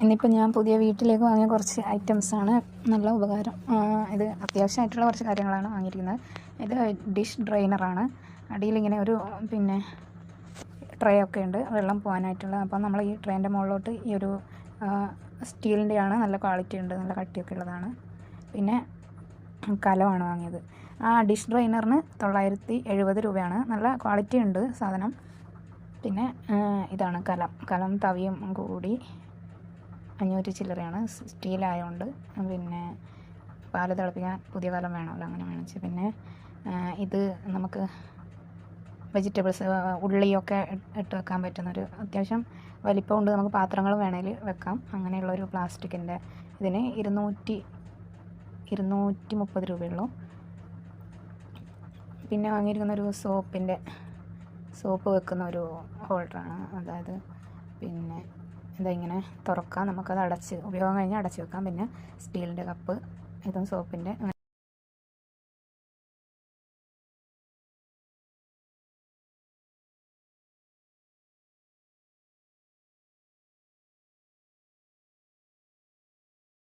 ഇന്നിപ്പോൾ ഞാൻ പുതിയ വീട്ടിലേക്ക് വാങ്ങിയ കുറച്ച് ഐറ്റംസാണ്. നല്ല ഉപകാരം. ഇത് അത്യാവശ്യമായിട്ടുള്ള കുറച്ച് കാര്യങ്ങളാണ് വാങ്ങിയിരിക്കുന്നത്. ഇത് ഡിഷ് ഡ്രെയിനറാണ്. അടിയിലിങ്ങനെ ഒരു ട്രേ ഒക്കെ ഉണ്ട് വെള്ളം പോകാനായിട്ടുള്ള. അപ്പം നമ്മൾ ഈ ട്രേൻ്റെ മുകളിലോട്ട് ഈ ഒരു സ്റ്റീലിൻ്റെയാണ്, നല്ല ക്വാളിറ്റി ഉണ്ട്, നല്ല കട്ടിയൊക്കെ ഉള്ളതാണ്. പിന്നെ കലമാണ് വാങ്ങിയത്. ആ ഡിഷ് ഡ്രെയിനറിന് 970 രൂപയാണ്. നല്ല ക്വാളിറ്റി ഉണ്ട് സാധനം. പിന്നെ ഇതാണ് കലം തവിയും കൂടി 500 ചില്ലറയാണ്. സ്റ്റീലായതുകൊണ്ട്. പിന്നെ പാല് തിളപ്പിക്കാൻ പുതിയ കലം വേണമല്ലോ, അങ്ങനെ വാങ്ങിച്ചു. പിന്നെ ഇത് നമുക്ക് വെജിറ്റബിൾസ്, ഉള്ളിയൊക്കെ ഇട്ട് വെക്കാൻ പറ്റുന്നൊരു അത്യാവശ്യം വലിപ്പമുണ്ട്. നമുക്ക് പാത്രങ്ങളും വേണമെങ്കിൽ വെക്കാം. അങ്ങനെയുള്ളൊരു പ്ലാസ്റ്റിക്കിൻ്റെ. ഇതിന് 230 രൂപയുള്ളൂ. പിന്നെ വാങ്ങിയിരിക്കുന്നൊരു സോപ്പ് വെക്കുന്ന ഒരു ഹോൾഡറാണ്. അതായത് പിന്നെ ഇങ്ങനെ തുറക്കാം, നമുക്കത് ഉപയോഗം കഴിഞ്ഞ് അടച്ച് വെക്കാം. പിന്നെ സ്റ്റീലിൻ്റെ കപ്പ്, ഇതും സോപ്പിൻ്റെ.